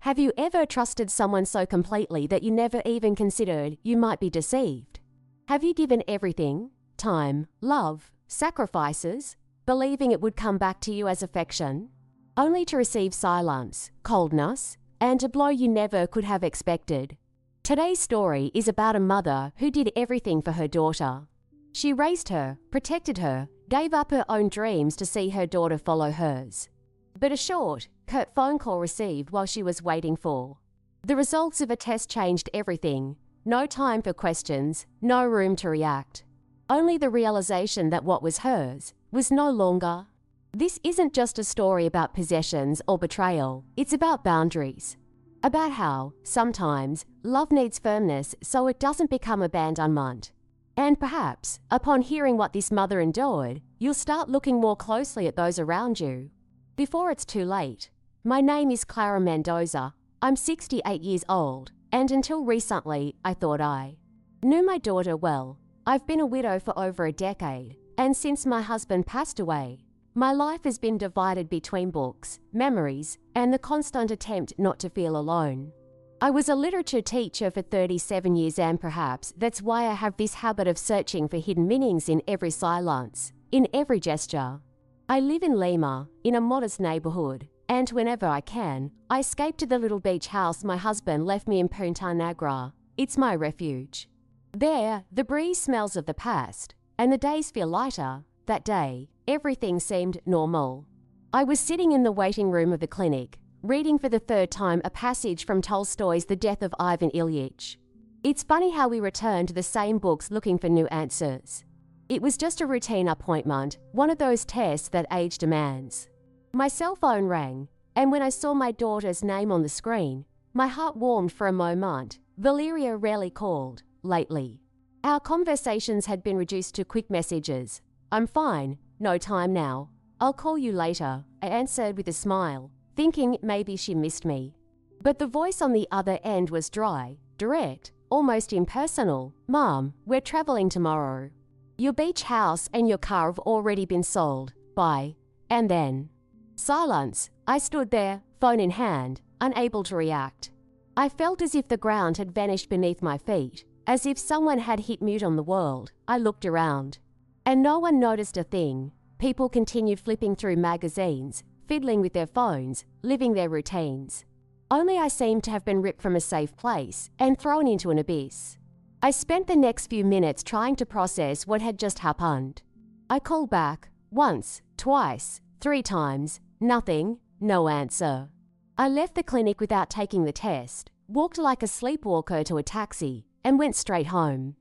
Have you ever trusted someone so completely that you never even considered you might be deceived? Have you given everything, time, love, sacrifices, believing it would come back to you as affection, only to receive silence, coldness, and a blow you never could have expected? Today's story is about a mother who did everything for her daughter. She raised her, protected her, gave up her own dreams to see her daughter follow hers. But a short, curt phone call received while she was waiting for. The results of a test changed everything. No time for questions, no room to react. Only the realization that what was hers was no longer. This isn't just a story about possessions or betrayal. It's about boundaries. About how, sometimes, love needs firmness so it doesn't become abandonment. And perhaps, upon hearing what this mother endured, you'll start looking more closely at those around you. Before it's too late. My name is Clara Mendoza. I'm 68 years old, and until recently, I thought I knew my daughter well. I've been a widow for over a decade, and since my husband passed away, my life has been divided between books, memories, and the constant attempt not to feel alone. I was a literature teacher for 37 years, and perhaps that's why I have this habit of searching for hidden meanings in every silence, in every gesture. I live in Lima, in a modest neighborhood, and whenever I can, I escape to the little beach house my husband left me in Punta Negra. It's my refuge. There, the breeze smells of the past, and the days feel lighter. That day, everything seemed normal. I was sitting in the waiting room of the clinic, reading for the third time a passage from Tolstoy's The Death of Ivan Ilyich. It's funny how we return to the same books looking for new answers. It was just a routine appointment, one of those tests that age demands. My cell phone rang, and when I saw my daughter's name on the screen, my heart warmed for a moment. Valeria rarely called, lately. Our conversations had been reduced to quick messages. I'm fine, no time now. I'll call you later, I answered with a smile, thinking maybe she missed me. But the voice on the other end was dry, direct, almost impersonal. Mom, we're traveling tomorrow. Your beach house and your car have already been sold. Bye. And then silence. I stood there, phone in hand, unable to react. I felt as if the ground had vanished beneath my feet, as if someone had hit mute on the world. I looked around, and no one noticed a thing. People continued flipping through magazines, fiddling with their phones, living their routines. Only I seemed to have been ripped from a safe place and thrown into an abyss. I spent the next few minutes trying to process what had just happened. I called back, once, twice, 3 times, nothing, no answer. I left the clinic without taking the test, walked like a sleepwalker to a taxi, and went straight home.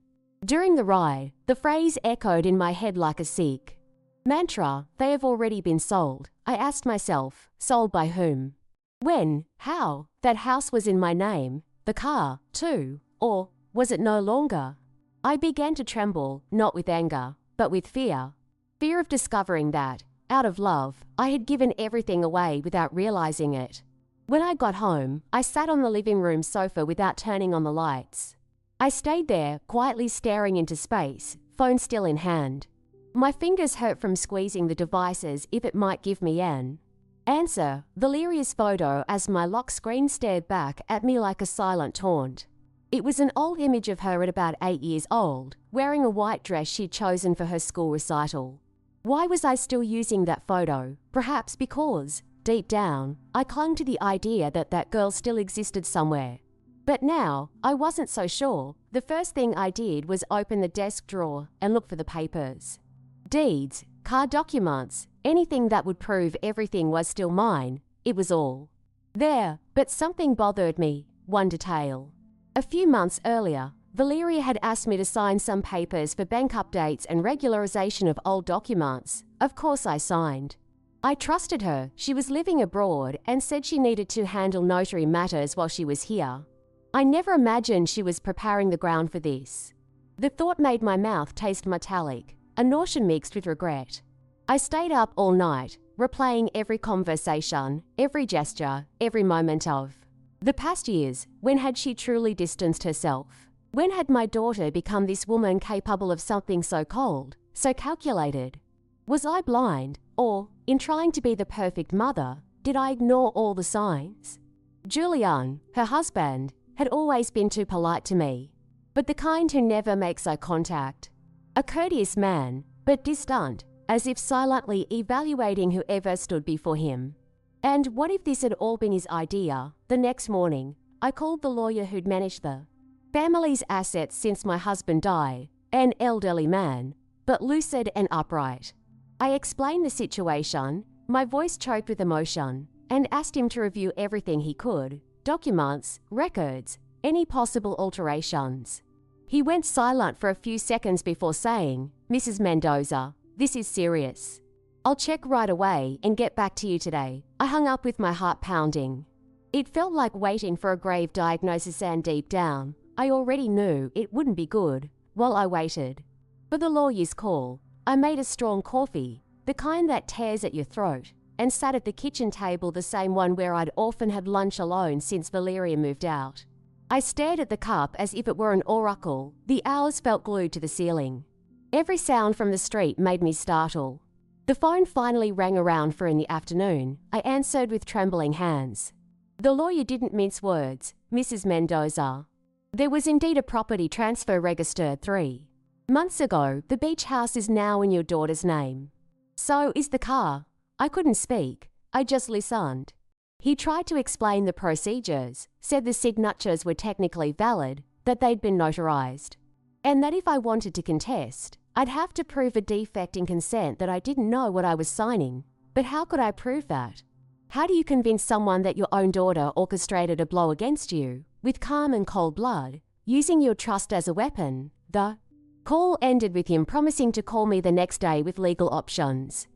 During the ride, the phrase echoed in my head like a sick mantra, they have already been sold. I asked myself, sold by whom? When? How? That house was in my name, the car, too, or was it no longer? I began to tremble, not with anger, but with fear. Fear of discovering that, out of love, I had given everything away without realizing it. When I got home, I sat on the living room sofa without turning on the lights. I stayed there, quietly staring into space, phone still in hand. My fingers hurt from squeezing the devices if it might give me an answer. Valeria's photo as my lock screen stared back at me like a silent taunt. It was an old image of her at about 8 years old, wearing a white dress she'd chosen for her school recital. Why was I still using that photo? Perhaps because, deep down, I clung to the idea that that girl still existed somewhere. But now, I wasn't so sure. The first thing I did was open the desk drawer and look for the papers. Deeds, car documents, anything that would prove everything was still mine. It was all there, but something bothered me, one detail. A few months earlier, Valeria had asked me to sign some papers for bank updates and regularization of old documents. Of course I signed. I trusted her. She was living abroad and said she needed to handle notary matters while she was here. I never imagined she was preparing the ground for this. The thought made my mouth taste metallic, a nausea mixed with regret. I stayed up all night, replaying every conversation, every gesture, every moment of the past years. When had she truly distanced herself? When had my daughter become this woman capable of something so cold, so calculated? Was I blind, or, in trying to be the perfect mother, did I ignore all the signs? Julian, her husband, had always been too polite to me, but the kind who never makes eye contact. A courteous man, but distant, as if silently evaluating whoever stood before him. And what if this had all been his idea? The next morning, I called the lawyer who'd managed the family's assets since my husband died, an elderly man, but lucid and upright. I explained the situation, my voice choked with emotion, and asked him to review everything he could, documents, records, any possible alterations. He went silent for a few seconds before saying, "Mrs. Mendoza, this is serious. I'll check right away and get back to you today." I hung up with my heart pounding. It felt like waiting for a grave diagnosis, and deep down, I already knew it wouldn't be good. While I waited for the lawyer's call, I made a strong coffee, the kind that tears at your throat, and sat at the kitchen table, the same one where I'd often had lunch alone since Valeria moved out. I stared at the cup as if it were an oracle. The hours felt glued to the ceiling. Every sound from the street made me startle. The phone finally rang around 4 in the afternoon. I answered with trembling hands. The lawyer didn't mince words. "Mrs. Mendoza, there was indeed a property transfer registered 3 months ago. The beach house is now in your daughter's name. So is the car." I couldn't speak. I just listened. He tried to explain the procedures, said the signatures were technically valid, that they'd been notarized, and that if I wanted to contest, I'd have to prove a defect in consent, that I didn't know what I was signing. But how could I prove that? How do you convince someone that your own daughter orchestrated a blow against you, with calm and cold blood, using your trust as a weapon? The call ended with him promising to call me the next day with legal options.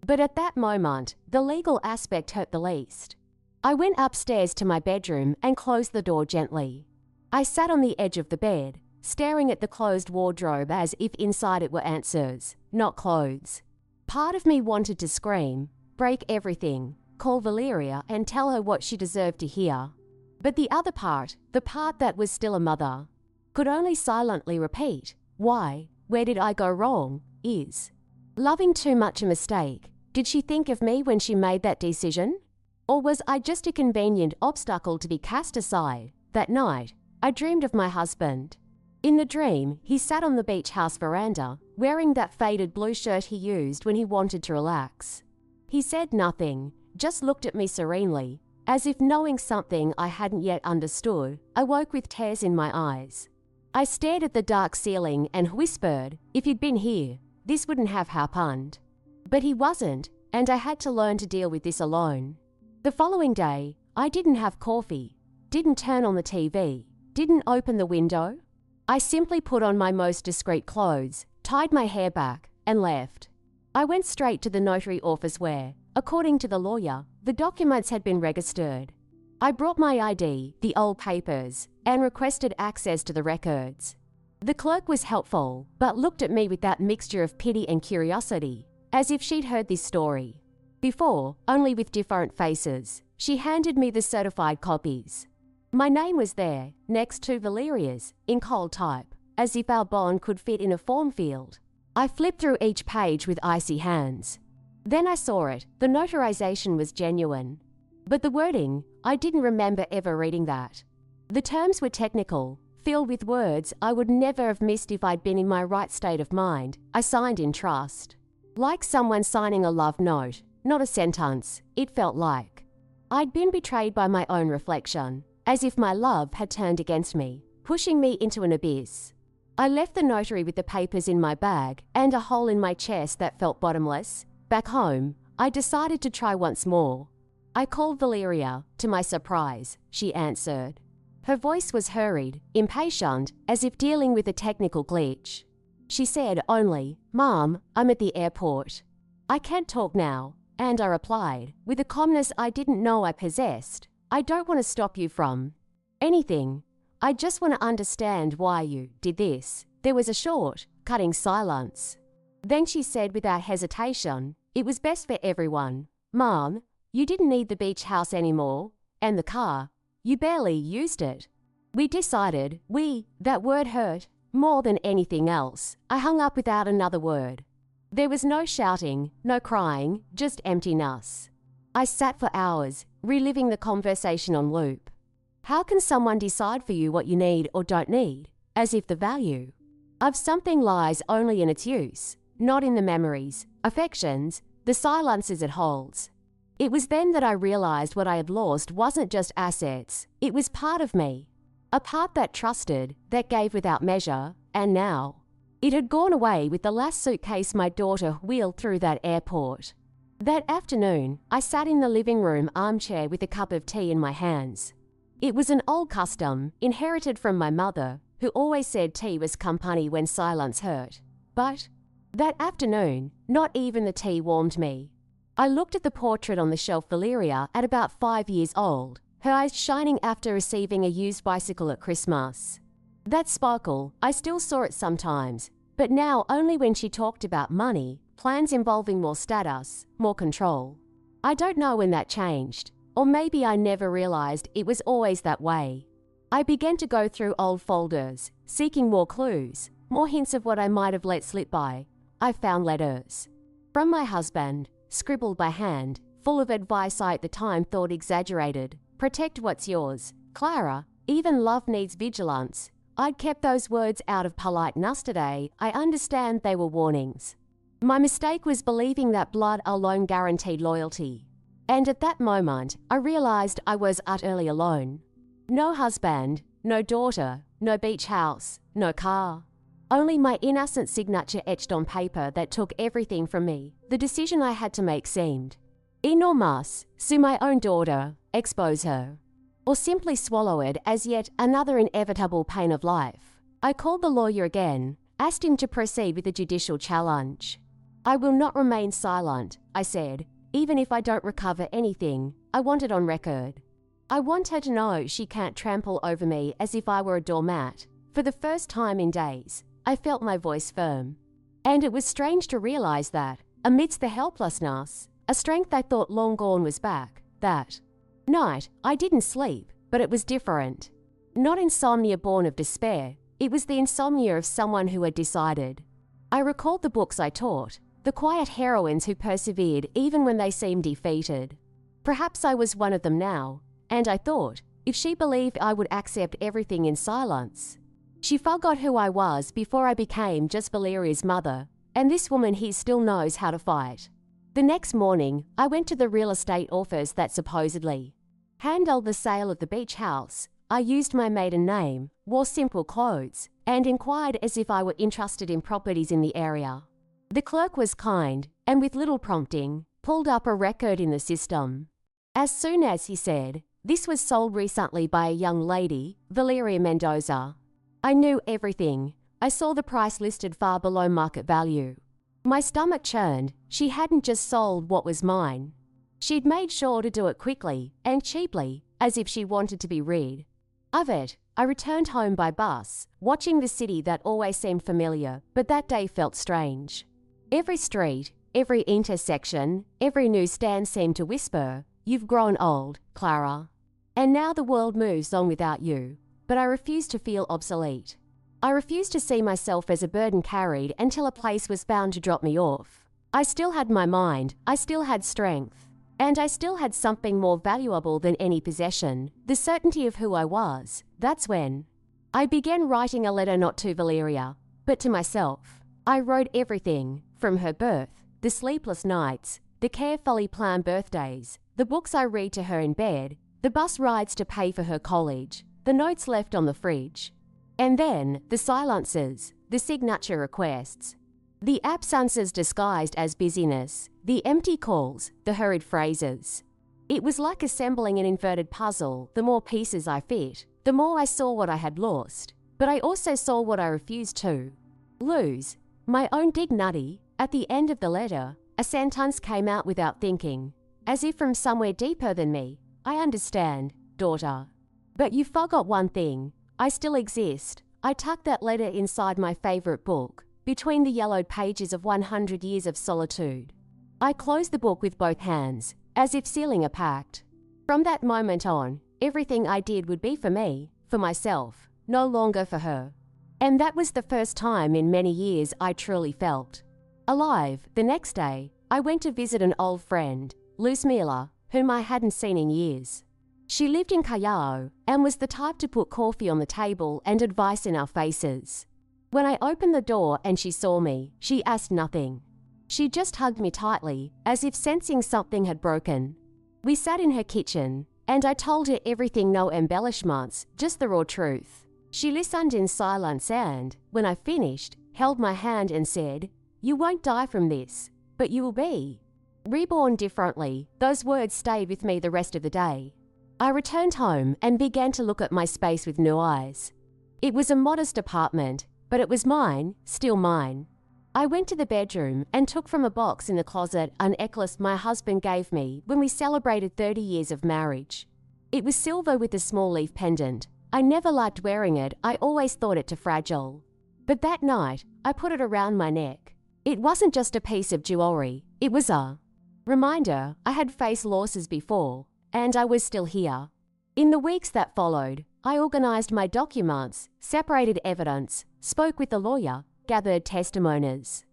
But at that moment, the legal aspect hurt the least. I went upstairs to my bedroom and closed the door gently. I sat on the edge of the bed, staring at the closed wardrobe as if inside it were answers, not clothes. Part of me wanted to scream, break everything, call Valeria and tell her what she deserved to hear. But the other part, the part that was still a mother, could only silently repeat, "Why? Where did I go wrong? Is loving too much a mistake? Did she think of me when she made that decision? Or was I just a convenient obstacle to be cast aside?" That night, I dreamed of my husband. In the dream, he sat on the beach house veranda, wearing that faded blue shirt he used when he wanted to relax. He said nothing, just looked at me serenely, as if knowing something I hadn't yet understood. I woke with tears in my eyes. I stared at the dark ceiling and whispered, "If you'd been here, this wouldn't have happened." But he wasn't, and I had to learn to deal with this alone. The following day, I didn't have coffee, didn't turn on the TV, didn't open the window. I simply put on my most discreet clothes, tied my hair back, and left. I went straight to the notary office where, according to the lawyer, the documents had been registered. I brought my ID, the old papers, and requested access to the records. The clerk was helpful, but looked at me with that mixture of pity and curiosity, as if she'd heard this story before, only with different faces. She handed me the certified copies. My name was there, next to Valeria's, in cold type, as if our bond could fit in a form field. I flipped through each page with icy hands. Then I saw it. The notarization was genuine. But the wording, I didn't remember ever reading that. The terms were technical, filled with words I would never have missed if I'd been in my right state of mind. I signed in trust. Like someone signing a love note, not a sentence, it felt like. I'd been betrayed by my own reflection, as if my love had turned against me, pushing me into an abyss. I left the notary with the papers in my bag and a hole in my chest that felt bottomless. Back home, I decided to try once more. I called Valeria. To my surprise, she answered. Her voice was hurried, impatient, as if dealing with a technical glitch. She said only, "Mom, I'm at the airport. I can't talk now." And I replied, with a calmness I didn't know I possessed, "I don't want to stop you from anything. I just want to understand why you did this." There was a short, cutting silence. Then she said without hesitation, "It was best for everyone. Mom, you didn't need the beach house anymore, and the car. You barely used it. We decided that word hurt more than anything else." I hung up without another word. There was no shouting, no crying, just emptiness. I sat for hours, reliving the conversation on loop. How can someone decide for you what you need or don't need, as if the value of something lies only in its use, not in the memories, affections, the silences it holds? It was then that I realized what I had lost wasn't just assets, it was part of me. A part that trusted, that gave without measure, and now it had gone away with the last suitcase my daughter wheeled through that airport. That afternoon, I sat in the living room armchair with a cup of tea in my hands. It was an old custom, inherited from my mother, who always said tea was company when silence hurt. But that afternoon, not even the tea warmed me. I looked at the portrait on the shelf Valeria at about 5 years old, her eyes shining after receiving a used bicycle at Christmas. That sparkle, I still saw it sometimes, but now only when she talked about money, plans involving more status, more control. I don't know when that changed, or maybe I never realized it was always that way. I began to go through old folders, seeking more clues, more hints of what I might have let slip by. I found letters from my husband, scribbled by hand, full of advice I at the time thought exaggerated. Protect what's yours, Clara, even love needs vigilance. I'd kept those words out of politeness today. I understand they were warnings. My mistake was believing that blood alone guaranteed loyalty. And at that moment, I realized I was utterly alone. No husband, no daughter, no beach house, no car. Only my innocent signature etched on paper that took everything from me. The decision I had to make seemed enormous: sue my own daughter, expose her, or simply swallow it as yet another inevitable pain of life. I called the lawyer again, asked him to proceed with the judicial challenge. I will not remain silent, I said. Even if I don't recover anything, I want it on record. I want her to know she can't trample over me as if I were a doormat. For the first time in days, I felt my voice firm. And it was strange to realize that, amidst the helplessness, a strength I thought long gone was back. That night, I didn't sleep, but it was different. Not insomnia born of despair, it was the insomnia of someone who had decided. I recalled the books I taught, the quiet heroines who persevered even when they seemed defeated. Perhaps I was one of them now, and I thought, if she believed I would accept everything in silence. She forgot who I was before I became just Valeria's mother, and this woman here still knows how to fight. The next morning, I went to the real estate office that supposedly handled the sale of the beach house. I used my maiden name, wore simple clothes, and inquired as if I were interested in properties in the area. The clerk was kind, and with little prompting, pulled up a record in the system. As soon as he said, this was sold recently by a young lady, Valeria Mendoza, I knew everything. I saw the price listed far below market value. My stomach churned. She hadn't just sold what was mine. She'd made sure to do it quickly and cheaply, as if she wanted to be rid of it. I returned home by bus, watching the city that always seemed familiar, but that day felt strange. Every street, every intersection, every newsstand seemed to whisper, "You've grown old, Clara." And now the world moves on without you. But I refused to feel obsolete. I refused to see myself as a burden carried until a place was found to drop me off. I still had my mind, I still had strength, and I still had something more valuable than any possession, the certainty of who I was. That's when I began writing a letter not to Valeria, but to myself. I wrote everything, from her birth, the sleepless nights, the carefully planned birthdays, the books I read to her in bed, the bus rides to pay for her college, the notes left on the fridge. And then, the silences, the signature requests, the absences disguised as busyness, the empty calls, the hurried phrases. It was like assembling an inverted puzzle. The more pieces I fit, the more I saw what I had lost. But I also saw what I refused to lose. My own dignity. At the end of the letter, a sentence came out without thinking, as if from somewhere deeper than me. I understand, daughter. But you forgot one thing. I still exist. I tucked that letter inside my favorite book, between the yellowed pages of 100 Years of Solitude. I closed the book with both hands, as if sealing a pact. From that moment on, everything I did would be for me, for myself, no longer for her. And that was the first time in many years I truly felt alive. The next day, I went to visit an old friend, Luz Miller, whom I hadn't seen in years. She lived in Callao and was the type to put coffee on the table and advice in our faces. When I opened the door and she saw me, she asked nothing. She just hugged me tightly, as if sensing something had broken. We sat in her kitchen, and I told her everything, no embellishments, just the raw truth. She listened in silence and, when I finished, held my hand and said, "You won't die from this, but you will be reborn differently." Those words stayed with me the rest of the day. I returned home and began to look at my space with new eyes. It was a modest apartment, but it was mine, still mine. I went to the bedroom and took from a box in the closet a necklace my husband gave me when we celebrated 30 years of marriage. It was silver with a small leaf pendant. I never liked wearing it, I always thought it too fragile. But that night, I put it around my neck. It wasn't just a piece of jewelry, it was a reminder I had faced losses before, and I was still here. In the weeks that followed, I organized my documents, separated evidence, spoke with a lawyer, gathered testimonies.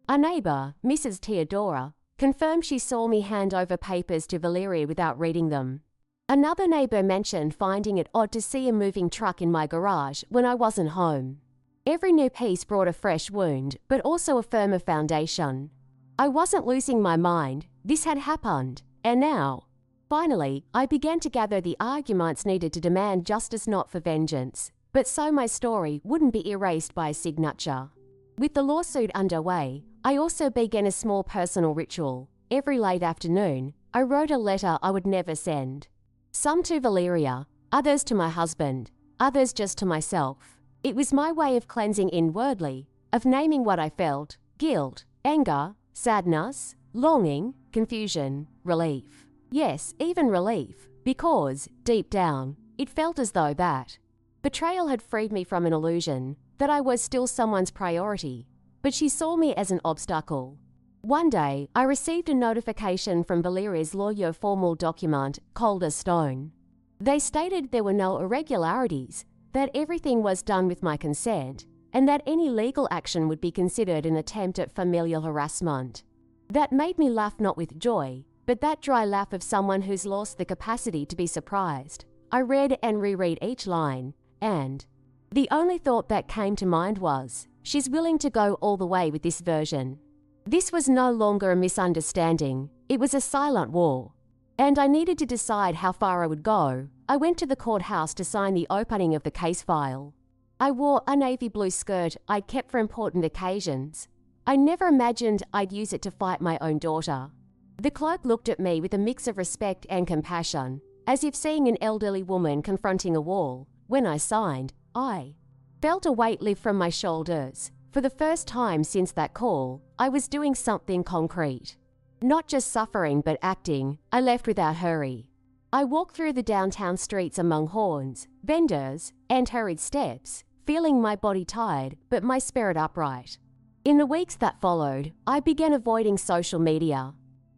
A neighbor, Mrs. Theodora, confirmed she saw me hand over papers to Valeria without reading them. Another neighbor mentioned finding it odd to see a moving truck in my garage when I wasn't home. Every new piece brought a fresh wound, but also a firmer foundation. I wasn't losing my mind, this had happened, and now, finally, I began to gather the arguments needed to demand justice, not for vengeance, but so my story wouldn't be erased by a signature. With the lawsuit underway, I also began a small personal ritual. Every late afternoon, I wrote a letter I would never send. Some to Valeria, others to my husband, others just to myself. It was my way of cleansing inwardly, of naming what I felt: guilt, anger, sadness, longing, confusion, relief. Yes, even relief, because, deep down, it felt as though that betrayal had freed me from an illusion that I was still someone's priority, but she saw me as an obstacle. One day, I received a notification from Valeria's lawyer, formal document, cold as stone. They stated there were no irregularities, that everything was done with my consent, and that any legal action would be considered an attempt at familial harassment. That made me laugh, not with joy, but that dry laugh of someone who's lost the capacity to be surprised. I read and reread each line, and the only thought that came to mind was, she's willing to go all the way with this version. This was no longer a misunderstanding, it was a silent war. And I needed to decide how far I would go. I went to the courthouse to sign the opening of the case file. I wore a navy blue skirt I'd kept for important occasions. I never imagined I'd use it to fight my own daughter. The clerk looked at me with a mix of respect and compassion, as if seeing an elderly woman confronting a wall. When I signed, I felt a weight lift from my shoulders. For the first time since that call, I was doing something concrete. Not just suffering but acting. I left without hurry. I walked through the downtown streets among horns, vendors, and hurried steps, feeling my body tired but my spirit upright. In the weeks that followed, I began avoiding social media.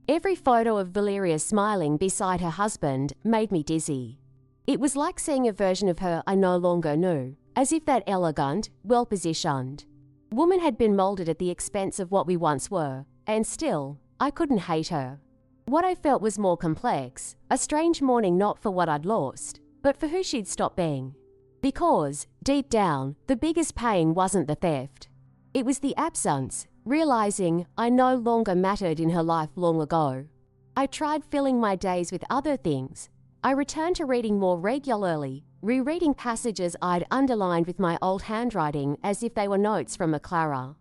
Every photo of Valeria smiling beside her husband made me dizzy. It was like seeing a version of her I no longer knew, as if that elegant, well-positioned woman had been molded at the expense of what we once were, and still, I couldn't hate her. What I felt was more complex, a strange mourning not for what I'd lost, but for who she'd stopped being. Because, deep down, the biggest pain wasn't the theft. It was the absence, realizing I no longer mattered in her life long ago. I tried filling my days with other things. I returned to reading more regularly, rereading passages I'd underlined with my old handwriting as if they were notes from a Clara,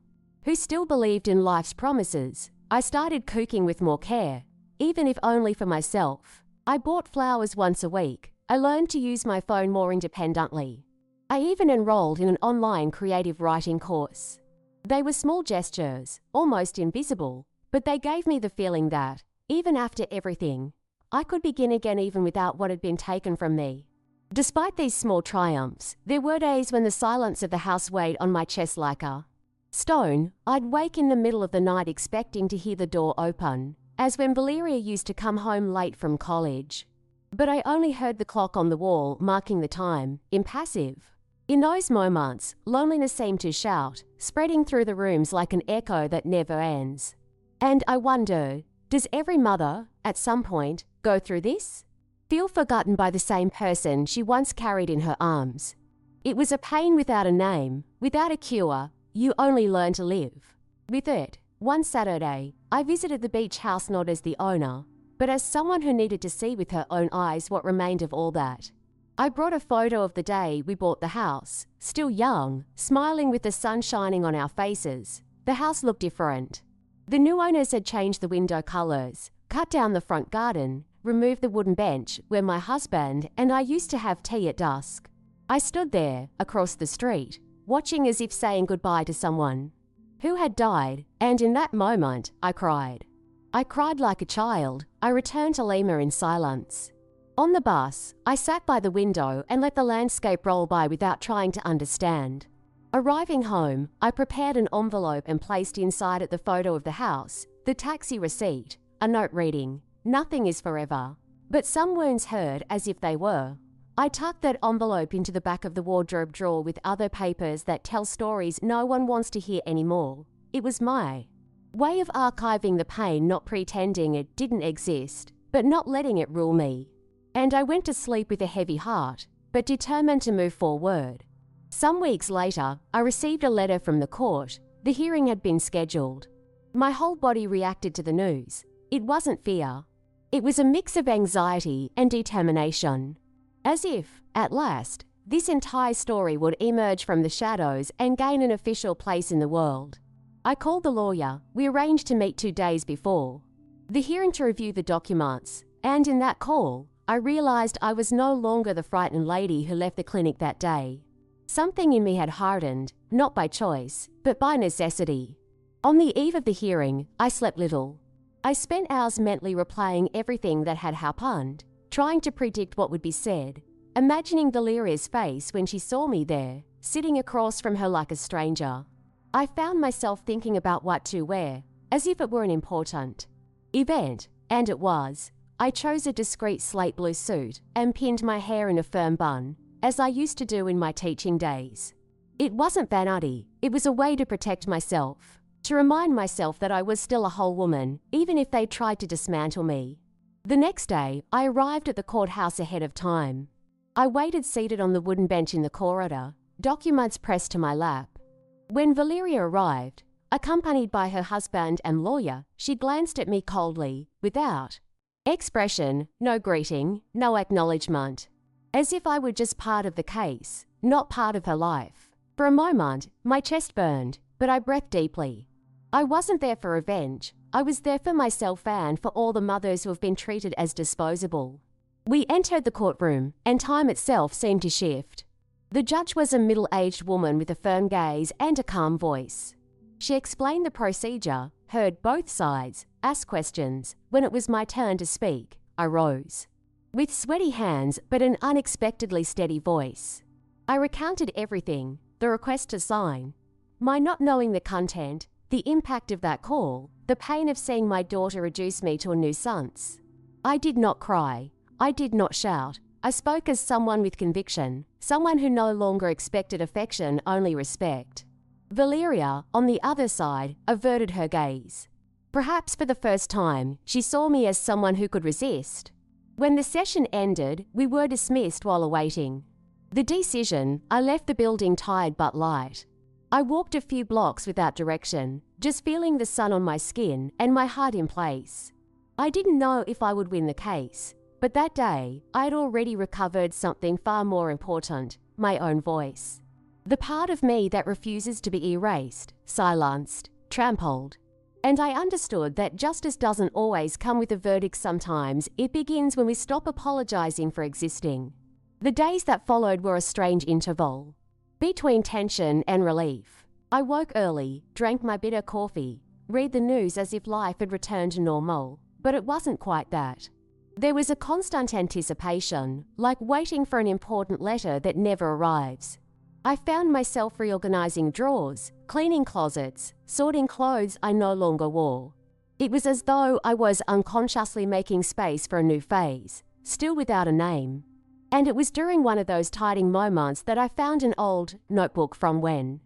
who still believed in life's promises. I started cooking with more care, even if only for myself. I bought flowers once a week. I learned to use my phone more independently. I even enrolled in an online creative writing course. They were small gestures, almost invisible, but they gave me the feeling that, even after everything, I could begin again even without what had been taken from me. Despite these small triumphs, there were days when the silence of the house weighed on my chest like a stone. I'd wake in the middle of the night expecting to hear the door open, as when Valeria used to come home late from college. But I only heard the clock on the wall marking the time, impassive. In those moments, loneliness seemed to shout, spreading through the rooms like an echo that never ends. And I wonder, does every mother, at some point, Go through this? Feel forgotten by the same person she once carried in her arms. It was a pain without a name, without a cure. You only learn to live with it. One Saturday, I visited the beach house not as the owner, but as someone who needed to see with her own eyes what remained of all that. I brought a photo of the day we bought the house, still young, smiling with the sun shining on our faces. The house looked different. The new owners had changed the window colors, cut down the front garden, removed the wooden bench where my husband and I used to have tea at dusk. I stood there, across the street, watching as if saying goodbye to someone who had died, and in that moment, I cried. I cried like a child. I returned to Lima in silence. On the bus, I sat by the window and let the landscape roll by without trying to understand. Arriving home, I prepared an envelope and placed inside it the photo of the house, the taxi receipt, a note reading, "Nothing is forever, but some wounds hurt as if they were." I tucked that envelope into the back of the wardrobe drawer with other papers that tell stories no one wants to hear anymore. It was my way of archiving the pain, not pretending it didn't exist, but not letting it rule me. And I went to sleep with a heavy heart, but determined to move forward. Some weeks later, I received a letter from the court. The hearing had been scheduled. My whole body reacted to the news. It wasn't fear. It was a mix of anxiety and determination. As if, at last, this entire story would emerge from the shadows and gain an official place in the world. I called the lawyer. We arranged to meet 2 days before the hearing to review the documents, and in that call, I realized I was no longer the frightened lady who left the clinic that day. Something in me had hardened, not by choice, but by necessity. On the eve of the hearing, I slept little. I spent hours mentally replaying everything that had happened, trying to predict what would be said, imagining Valeria's face when she saw me there, sitting across from her like a stranger. I found myself thinking about what to wear, as if it were an important event, and it was. I chose a discreet slate blue suit and pinned my hair in a firm bun, as I used to do in my teaching days. It wasn't vanity, it was a way to protect myself, to remind myself that I was still a whole woman, even if they tried to dismantle me. The next day, I arrived at the courthouse ahead of time. I waited seated on the wooden bench in the corridor, documents pressed to my lap. When Valeria arrived, accompanied by her husband and lawyer, she glanced at me coldly, without expression, no greeting, no acknowledgement. As if I were just part of the case, not part of her life. For a moment, my chest burned, but I breathed deeply. I wasn't there for revenge. I was there for myself and for all the mothers who have been treated as disposable. We entered the courtroom, and time itself seemed to shift. The judge was a middle-aged woman with a firm gaze and a calm voice. She explained the procedure, heard both sides, asked questions. When it was my turn to speak, I rose. With sweaty hands but an unexpectedly steady voice, I recounted everything, the request to sign, my not knowing the content, the impact of that call, the pain of seeing my daughter reduce me to a nuisance. I did not cry. I did not shout. I spoke as someone with conviction, someone who no longer expected affection, only respect. Valeria, on the other side, averted her gaze. Perhaps for the first time, she saw me as someone who could resist. When the session ended, we were dismissed while awaiting the decision. I left the building tired but light. I walked a few blocks without direction, just feeling the sun on my skin and my heart in place. I didn't know if I would win the case, but that day, I had already recovered something far more important, my own voice. The part of me that refuses to be erased, silenced, trampled. And I understood that justice doesn't always come with a verdict. Sometimes it begins when we stop apologizing for existing. The days that followed were a strange interval between tension and relief. I woke early, drank my bitter coffee, read the news as if life had returned to normal, but it wasn't quite that. There was a constant anticipation, like waiting for an important letter that never arrives. I found myself reorganizing drawers, cleaning closets, sorting clothes I no longer wore. It was as though I was unconsciously making space for a new phase, still without a name. And it was during one of those tidying moments that I found an old notebook from when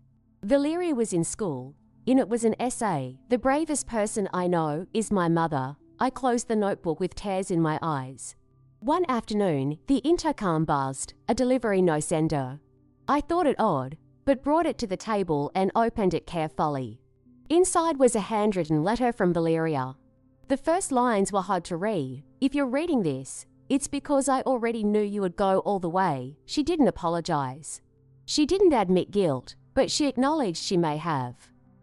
Valeria was in school. In it was an essay, "The bravest person I know is my mother." I closed the notebook with tears in my eyes. One afternoon, the intercom buzzed, a delivery no sender. I thought it odd, but brought it to the table and opened it carefully. Inside was a handwritten letter from Valeria. The first lines were hard to read. If you're reading this, it's because I already knew you would go all the way. She didn't apologize. She didn't admit guilt, but she acknowledged she may have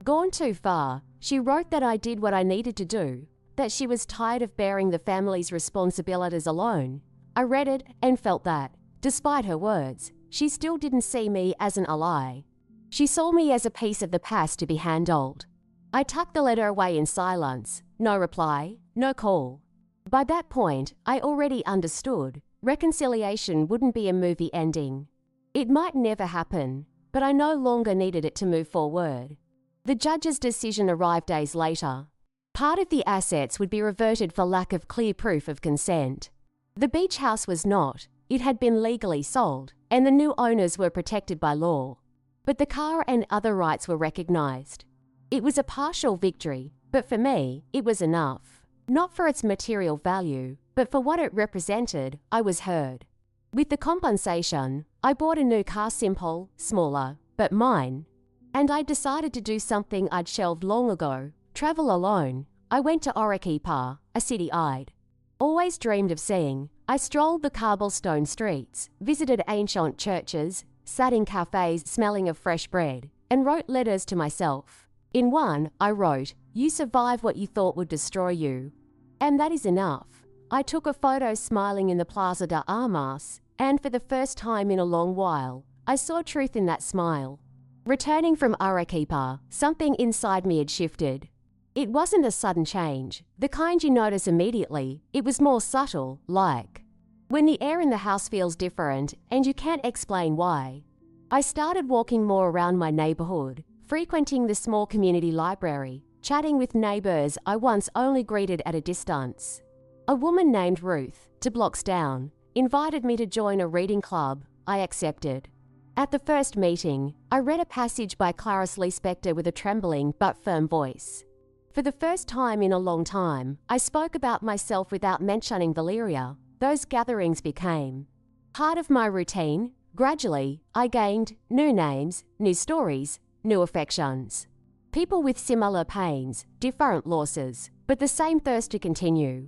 gone too far. She wrote that I did what I needed to do, that she was tired of bearing the family's responsibilities alone. I read it and felt that, despite her words, she still didn't see me as an ally. She saw me as a piece of the past to be handled. I tucked the letter away in silence. No reply, no call. By that point, I already understood. Reconciliation wouldn't be a movie ending. It might never happen, but I no longer needed it to move forward. The judge's decision arrived days later. Part of the assets would be reverted for lack of clear proof of consent. The beach house was not. It had been legally sold, and the new owners were protected by law. But the car and other rights were recognized. It was a partial victory, but for me, it was enough. Not for its material value, but for what it represented. I was heard. With the compensation, I bought a new car, simple, smaller, but mine. And I decided to do something I'd shelved long ago, travel alone. I went to Arequipa, a city I'd always dreamed of seeing. I strolled the cobblestone streets, visited ancient churches, sat in cafes smelling of fresh bread, and wrote letters to myself. In one, I wrote, "You survive what you thought would destroy you." And that is enough. I took a photo smiling in the Plaza de Armas, and for the first time in a long while, I saw truth in that smile. Returning from Arequipa, something inside me had shifted. It wasn't a sudden change, the kind you notice immediately. It was more subtle, like when the air in the house feels different and you can't explain why. I started walking more around my neighborhood, frequenting the small community library, chatting with neighbors I once only greeted at a distance. A woman named Ruth, 2 blocks down, invited me to join a reading club. I accepted. At the first meeting, I read a passage by Clarice Lispector with a trembling but firm voice. For the first time in a long time, I spoke about myself without mentioning Valeria. Those gatherings became part of my routine. Gradually, I gained new names, new stories, new affections. People with similar pains, different losses, but the same thirst to continue.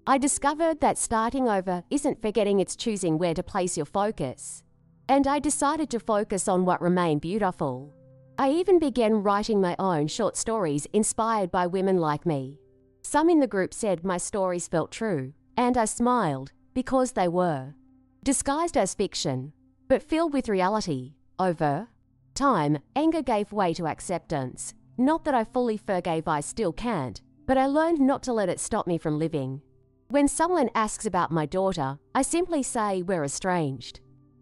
I discovered that starting over isn't forgetting, it's choosing where to place your focus. And I decided to focus on what remained beautiful. I even began writing my own short stories inspired by women like me. Some in the group said my stories felt true, and I smiled, because they were. Disguised as fiction, but filled with reality. Over time, anger gave way to acceptance. Not that I fully forgave, I still can't, but I learned not to let it stop me from living. When someone asks about my daughter, I simply say we're estranged.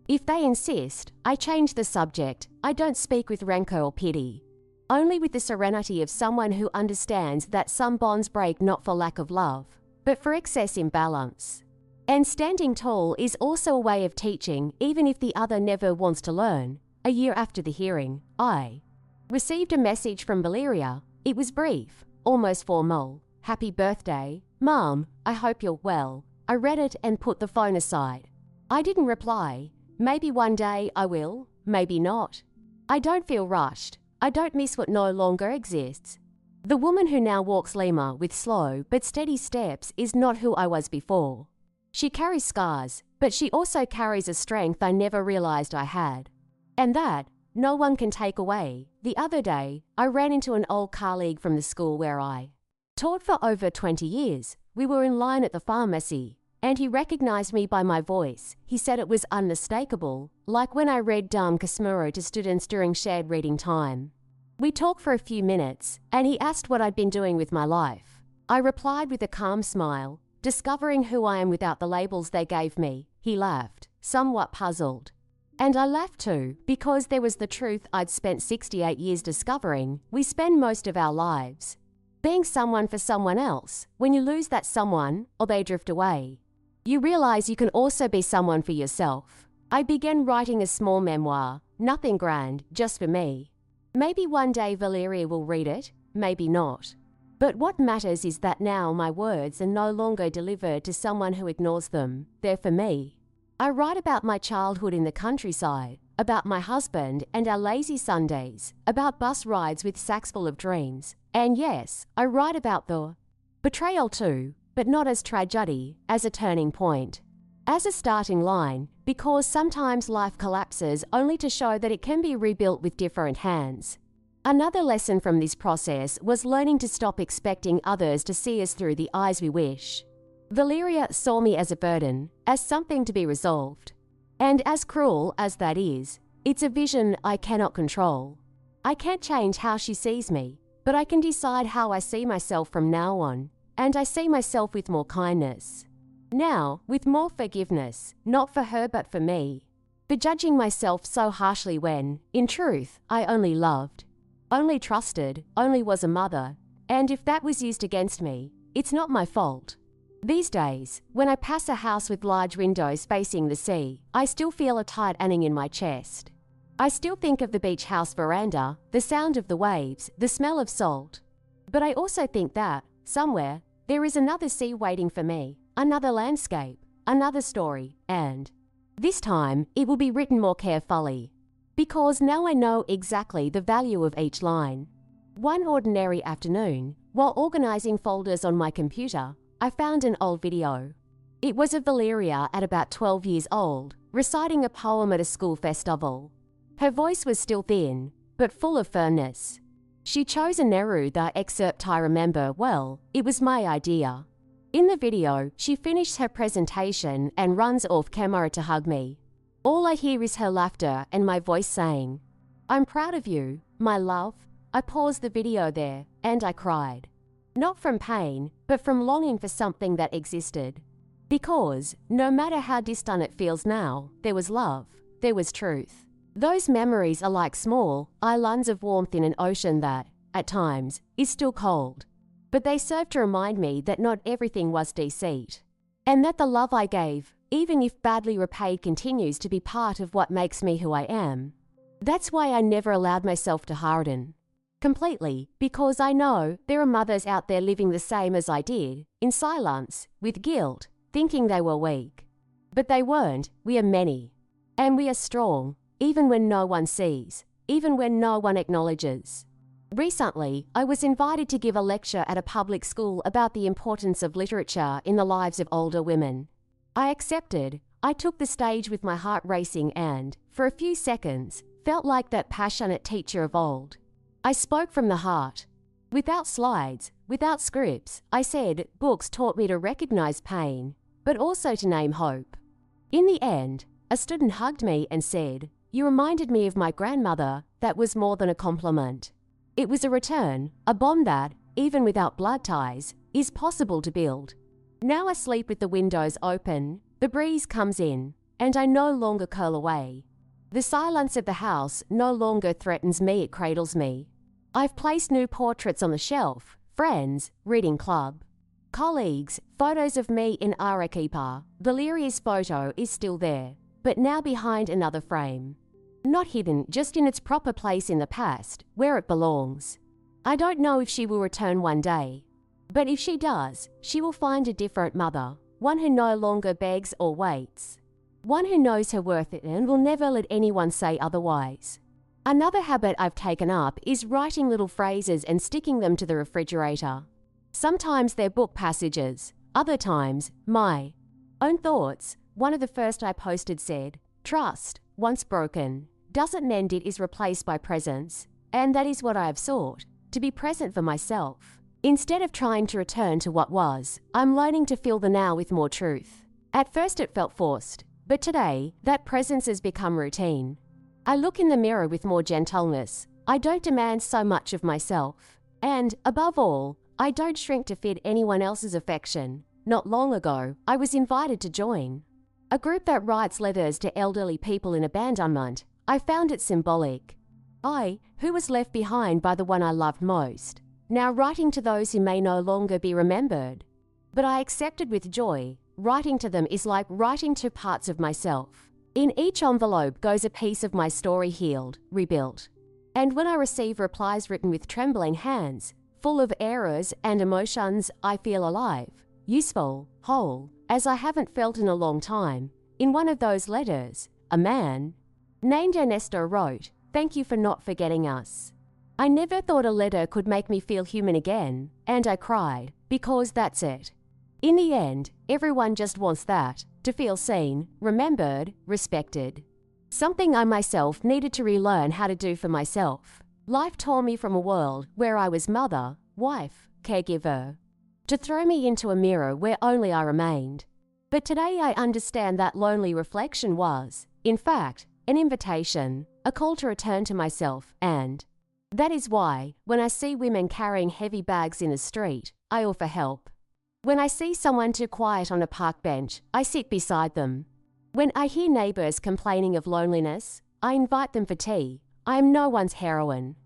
If they insist, I change the subject. I don't speak with rancor or pity, only with the serenity of someone who understands that some bonds break not for lack of love, but for excess imbalance. And standing tall is also a way of teaching, even if the other never wants to learn. A year after the hearing, I received a message from Valeria. It was brief, almost formal. "Happy birthday, Mom. I hope you're well." I read it and put the phone aside. I didn't reply. Maybe one day I will, maybe not. I don't feel rushed. I don't miss what no longer exists. The woman who now walks Lima with slow but steady steps is not who I was before. She carries scars, but she also carries a strength I never realized I had. And that, no one can take away. The other day, I ran into an old colleague from the school where I taught for over 20 years. We were in line at the pharmacy, and he recognized me by my voice. He said it was unmistakable, like when I read Dame Casmurro to students during shared reading time. We talked for a few minutes, and he asked what I'd been doing with my life. I replied with a calm smile, discovering who I am without the labels they gave me. He laughed, somewhat puzzled. And I laughed too, because there was the truth I'd spent 68 years discovering. We spend most of our lives being someone for someone else. When you lose that someone, or they drift away, you realize you can also be someone for yourself. I began writing a small memoir, nothing grand, just for me. Maybe one day Valeria will read it, maybe not. But what matters is that now my words are no longer delivered to someone who ignores them. They're for me. I write about my childhood in the countryside, about my husband and our lazy Sundays, about bus rides with sacks full of dreams. And yes, I write about the betrayal too, but not as tragedy, as a turning point. As a starting line, because sometimes life collapses only to show that it can be rebuilt with different hands. Another lesson from this process was learning to stop expecting others to see us through the eyes we wish. Valeria saw me as a burden, as something to be resolved. And as cruel as that is, it's a vision I cannot control. I can't change how she sees me, but I can decide how I see myself from now on, and I see myself with more kindness. Now, with more forgiveness, not for her but for me. For judging myself so harshly when, in truth, I only loved, only trusted, only was a mother, and if that was used against me, it's not my fault. These days, when I pass a house with large windows facing the sea, I still feel a tightening in my chest. I still think of the beach house veranda, the sound of the waves, the smell of salt. But I also think that, somewhere, there is another sea waiting for me, another landscape, another story, and this time it will be written more carefully. Because now I know exactly the value of each line. One ordinary afternoon, while organizing folders on my computer, I found an old video. It was of Valeria at about 12 years old, reciting a poem at a school festival. Her voice was still thin, but full of firmness. She chose a Neruda excerpt I remember well. It was my idea. In the video, she finished her presentation and runs off camera to hug me. All I hear is her laughter and my voice saying, "I'm proud of you, my love." I paused the video there, and I cried. Not from pain, but from longing for something that existed. Because, no matter how distant it feels now, there was love, there was truth. Those memories are like small islands of warmth in an ocean that, at times, is still cold. But they serve to remind me that not everything was deceit. And that the love I gave, even if badly repaid, continues to be part of what makes me who I am. That's why I never allowed myself to harden completely, because I know there are mothers out there living the same as I did, in silence, with guilt, thinking they were weak. But they weren't. We are many. And we are strong, even when no one sees, even when no one acknowledges. Recently, I was invited to give a lecture at a public school about the importance of literature in the lives of older women. I accepted. I took the stage with my heart racing and, for a few seconds, felt like that passionate teacher of old. I spoke from the heart. Without slides, without scripts, I said books taught me to recognize pain, but also to name hope. In the end, a student hugged me and said, "You reminded me of my grandmother." That was more than a compliment. It was a return, a bond that, even without blood ties, is possible to build. Now I sleep with the windows open, the breeze comes in, and I no longer curl away. The silence of the house no longer threatens me, it cradles me. I've placed new portraits on the shelf, friends, reading club, colleagues, photos of me in Arequipa. Valeria's photo is still there, but now behind another frame. Not hidden, just in its proper place in the past, where it belongs. I don't know if she will return one day, but if she does, she will find a different mother, one who no longer begs or waits. One who knows her worth and will never let anyone say otherwise. Another habit I've taken up is writing little phrases and sticking them to the refrigerator. Sometimes they're book passages, other times, my own thoughts. One of the first I posted said, "Trust, once broken, doesn't mend, it is replaced by presence." And that is what I have sought, to be present for myself. Instead of trying to return to what was, I'm learning to feel the now with more truth. At first it felt forced. But today, that presence has become routine. I look in the mirror with more gentleness. I don't demand so much of myself. And, above all, I don't shrink to fit anyone else's affection. Not long ago, I was invited to join a group that writes letters to elderly people in abandonment. I found it symbolic. I, who was left behind by the one I loved most, now writing to those who may no longer be remembered. But I accepted with joy. Writing to them is like writing to parts of myself. In each envelope goes a piece of my story healed, rebuilt. And when I receive replies written with trembling hands, full of errors and emotions, I feel alive, useful, whole, as I haven't felt in a long time. In one of those letters, a man named Ernesto wrote, "Thank you for not forgetting us." I never thought a letter could make me feel human again, and I cried, because that's it. In the end, everyone just wants that, to feel seen, remembered, respected. Something I myself needed to relearn how to do for myself. Life tore me from a world where I was mother, wife, caregiver, to throw me into a mirror where only I remained. But today I understand that lonely reflection was, in fact, an invitation, a call to return to myself, and that is why, when I see women carrying heavy bags in the street, I offer help. When I see someone too quiet on a park bench, I sit beside them. When I hear neighbours complaining of loneliness, I invite them for tea. I am no one's heroine.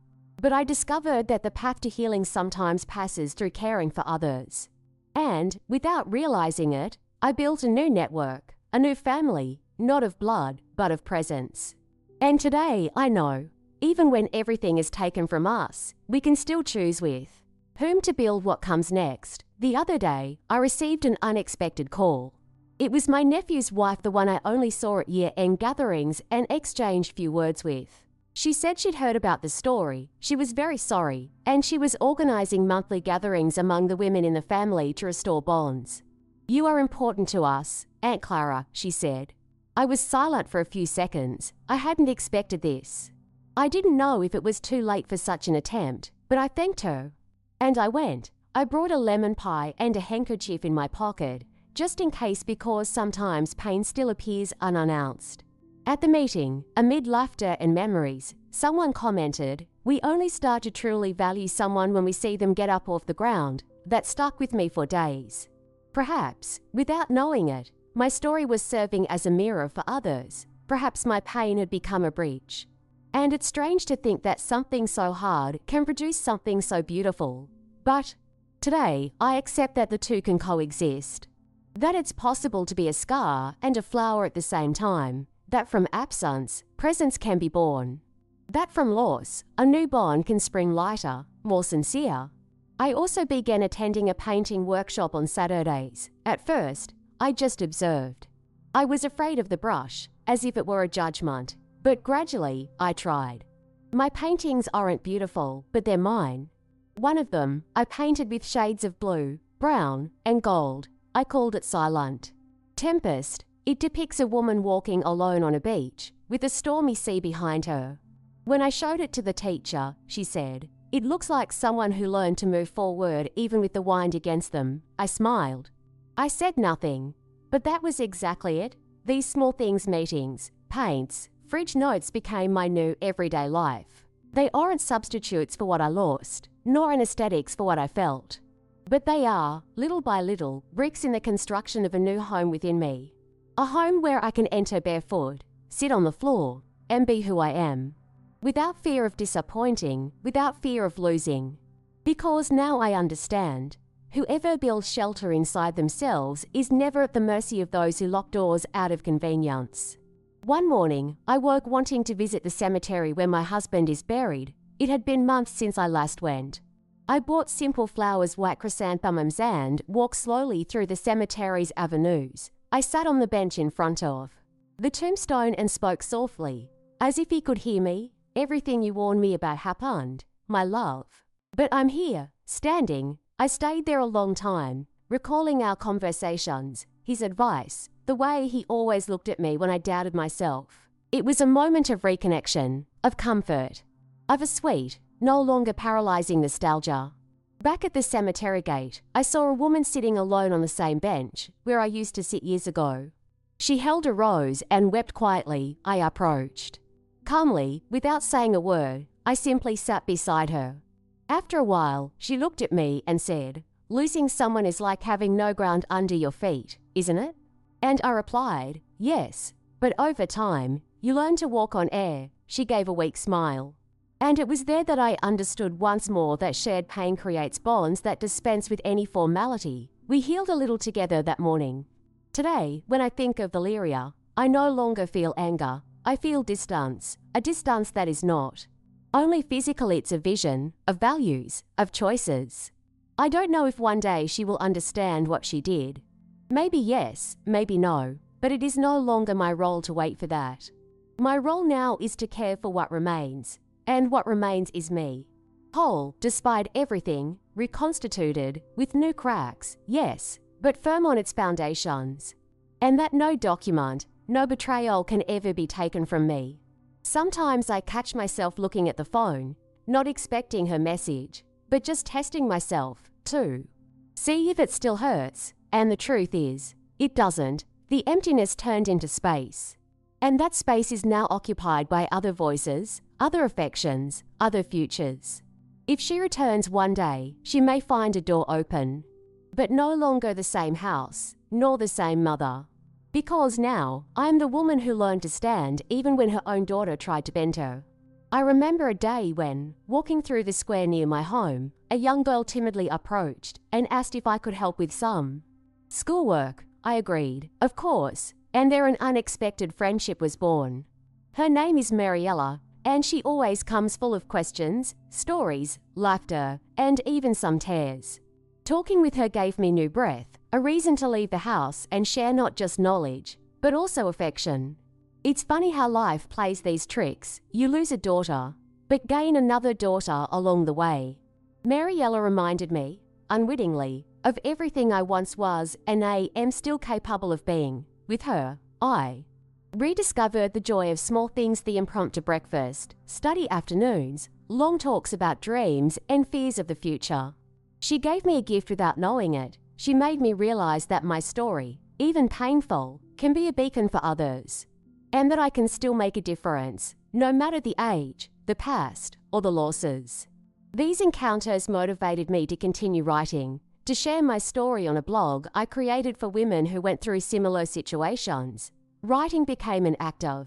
But I discovered that the path to healing sometimes passes through caring for others. And, without realising it, I built a new network, a new family, not of blood, but of presence. And today, I know, even when everything is taken from us, we can still choose with whom to build what comes next. The other day, I received an unexpected call. It was my nephew's wife, the one I only saw at year-end gatherings and exchanged few words with. She said she'd heard about the story, she was very sorry, and she was organising monthly gatherings among the women in the family to restore bonds. "You are important to us, Aunt Clara," she said. I was silent for a few seconds. I hadn't expected this. I didn't know if it was too late for such an attempt, but I thanked her. And I went. I brought a lemon pie and a handkerchief in my pocket, just in case, because sometimes pain still appears unannounced. At the meeting, amid laughter and memories, someone commented, "We only start to truly value someone when we see them get up off the ground." That stuck with me for days. Perhaps, without knowing it, my story was serving as a mirror for others. Perhaps my pain had become a bridge. And it's strange to think that something so hard can produce something so beautiful. But today, I accept that the two can coexist. That it's possible to be a scar and a flower at the same time. That from absence, presence can be born. That from loss, a new bond can spring lighter, more sincere. I also began attending a painting workshop on Saturdays. At first, I just observed. I was afraid of the brush, as if it were a judgment. But gradually, I tried. My paintings aren't beautiful, but they're mine. One of them, I painted with shades of blue, brown, and gold. I called it Silent. Tempest. It depicts a woman walking alone on a beach, with a stormy sea behind her. When I showed it to the teacher, she said, "It looks like someone who learned to move forward even with the wind against them." I smiled. I said nothing. But that was exactly it. These small things, meetings, paints, fridge notes became my new everyday life. They aren't substitutes for what I lost, nor anesthetics for what I felt. But they are, little by little, bricks in the construction of a new home within me. A home where I can enter barefoot, sit on the floor, and be who I am. Without fear of disappointing, without fear of losing. Because now I understand. Whoever builds shelter inside themselves is never at the mercy of those who lock doors out of convenience. One morning, I woke wanting to visit the cemetery where my husband is buried. It had been months since I last went. I bought simple flowers, white chrysanthemums, and walked slowly through the cemetery's avenues. I sat on the bench in front of the tombstone and spoke softly, as if he could hear me. "Everything you warned me about happened, my love. But I'm here, standing." I stayed there a long time, recalling our conversations, his advice, the way he always looked at me when I doubted myself. It was a moment of reconnection, of comfort, of a sweet, no longer paralyzing nostalgia. Back at the cemetery gate, I saw a woman sitting alone on the same bench where I used to sit years ago. She held a rose and wept quietly. I approached. Calmly, without saying a word, I simply sat beside her. After a while, she looked at me and said, "Losing someone is like having no ground under your feet, isn't it?" And I replied, "Yes, but over time, you learn to walk on air." She gave a weak smile. And it was there that I understood once more that shared pain creates bonds that dispense with any formality. We healed a little together that morning. Today, when I think of Valeria, I no longer feel anger. I feel distance, a distance that is not Only physical, it's a vision, of values, of choices. I don't know if one day she will understand what she did. Maybe yes, maybe no, but it is no longer my role to wait for that. My role now is to care for what remains, and what remains is me. Whole, despite everything, reconstituted, with new cracks, yes, but firm on its foundations. And that no document, no betrayal can ever be taken from me. Sometimes I catch myself looking at the phone, not expecting her message, but just testing myself, too. See if it still hurts, and the truth is, it doesn't. The emptiness turned into space. And that space is now occupied by other voices, other affections, other futures. If she returns one day, she may find a door open, but no longer the same house, nor the same mother. Because now, I am the woman who learned to stand even when her own daughter tried to bend her. I remember a day when, walking through the square near my home, a young girl timidly approached and asked if I could help with some schoolwork. I agreed, of course, and there an unexpected friendship was born. Her name is Mariella, and she always comes full of questions, stories, laughter, and even some tears. Talking with her gave me new breath, a reason to leave the house and share not just knowledge, but also affection. It's funny how life plays these tricks. You lose a daughter, but gain another daughter along the way. Mariella reminded me, unwittingly, of everything I once was and am still capable of being. With her, I rediscovered the joy of small things: the impromptu breakfast, study afternoons, long talks about dreams and fears of the future. She gave me a gift without knowing it. She made me realize that my story, even painful, can be a beacon for others, and that I can still make a difference, no matter the age, the past, or the losses. These encounters motivated me to continue writing, to share my story on a blog I created for women who went through similar situations. Writing became an act of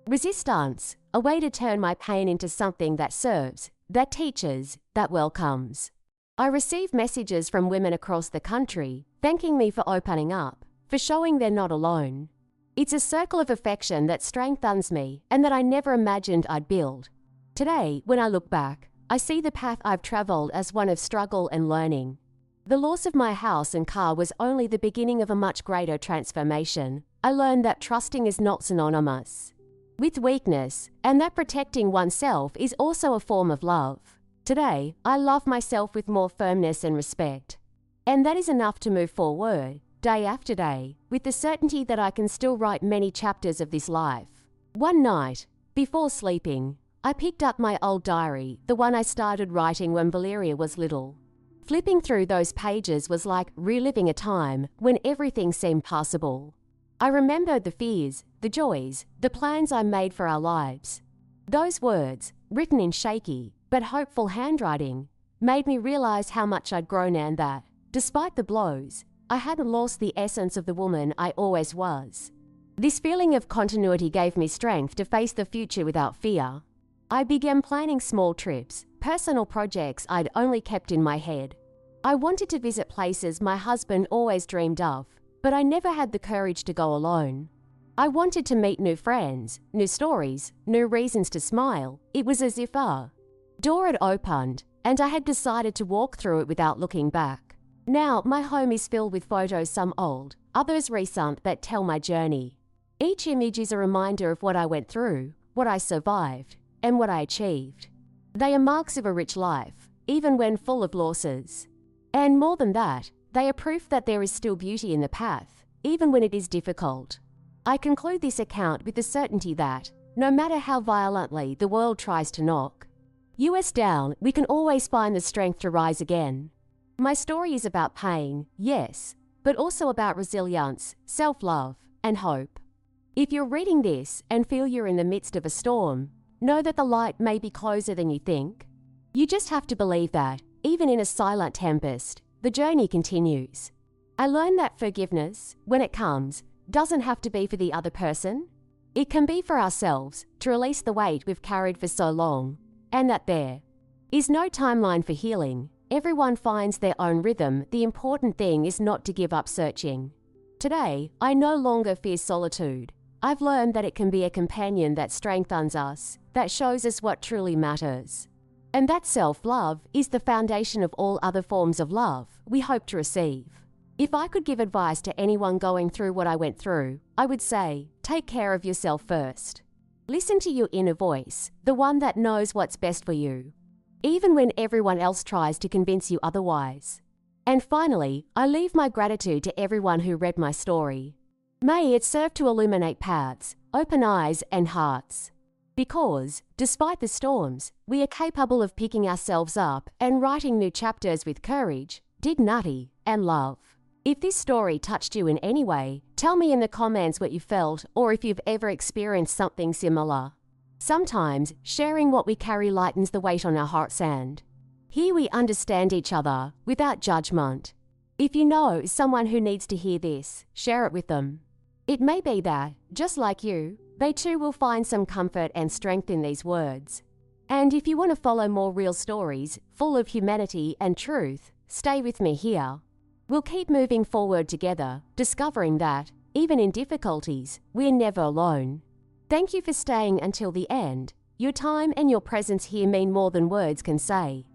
resistance, a way to turn my pain into something that serves, that teaches, that welcomes. I receive messages from women across the country thanking me for opening up, for showing they're not alone. It's a circle of affection that strengthens me and that I never imagined I'd build. Today, when I look back, I see the path I've traveled as one of struggle and learning. The loss of my house and car was only the beginning of a much greater transformation. I learned that trusting is not synonymous with weakness, and that protecting oneself is also a form of love. Today, I love myself with more firmness and respect. And that is enough to move forward, day after day, with the certainty that I can still write many chapters of this life. One night, before sleeping, I picked up my old diary, the one I started writing when Valeria was little. Flipping through those pages was like reliving a time when everything seemed possible. I remembered the fears, the joys, the plans I made for our lives. Those words, written in shaky but hopeful handwriting, made me realize how much I'd grown and that, despite the blows, I hadn't lost the essence of the woman I always was. This feeling of continuity gave me strength to face the future without fear. I began planning small trips, personal projects I'd only kept in my head. I wanted to visit places my husband always dreamed of, but I never had the courage to go alone. I wanted to meet new friends, new stories, new reasons to smile. It was as if a door had opened, and I had decided to walk through it without looking back. Now, my home is filled with photos, some old, others recent, that tell my journey. Each image is a reminder of what I went through, what I survived, and what I achieved. They are marks of a rich life, even when full of losses. And more than that, they are proof that there is still beauty in the path, even when it is difficult. I conclude this account with the certainty that, no matter how violently the world tries to knock us down, we can always find the strength to rise again. My story is about pain, yes, but also about resilience, self-love, and hope. If you're reading this and feel you're in the midst of a storm, know that the light may be closer than you think. You just have to believe that, even in a silent tempest, the journey continues. I learned that forgiveness, when it comes, doesn't have to be for the other person. It can be for ourselves, to release the weight we've carried for so long, and that there is no timeline for healing. Everyone finds their own rhythm. The important thing is not to give up searching. Today, I no longer fear solitude. I've learned that it can be a companion that strengthens us, that shows us what truly matters. And that self-love is the foundation of all other forms of love we hope to receive. If I could give advice to anyone going through what I went through, I would say, take care of yourself first. Listen to your inner voice, the one that knows what's best for you, even when everyone else tries to convince you otherwise. And finally, I leave my gratitude to everyone who read my story. May it serve to illuminate paths, open eyes and hearts. Because, despite the storms, we are capable of picking ourselves up and writing new chapters with courage, dignity, and love. If this story touched you in any way, tell me in the comments what you felt or if you've ever experienced something similar. Sometimes, sharing what we carry lightens the weight on our heart sand. Here we understand each other without judgment. If you know someone who needs to hear this, share it with them. It may be that, just like you, they too will find some comfort and strength in these words. And if you want to follow more real stories, full of humanity and truth, stay with me here. We'll keep moving forward together, discovering that, even in difficulties, we're never alone. Thank you for staying until the end. Your time and your presence here mean more than words can say.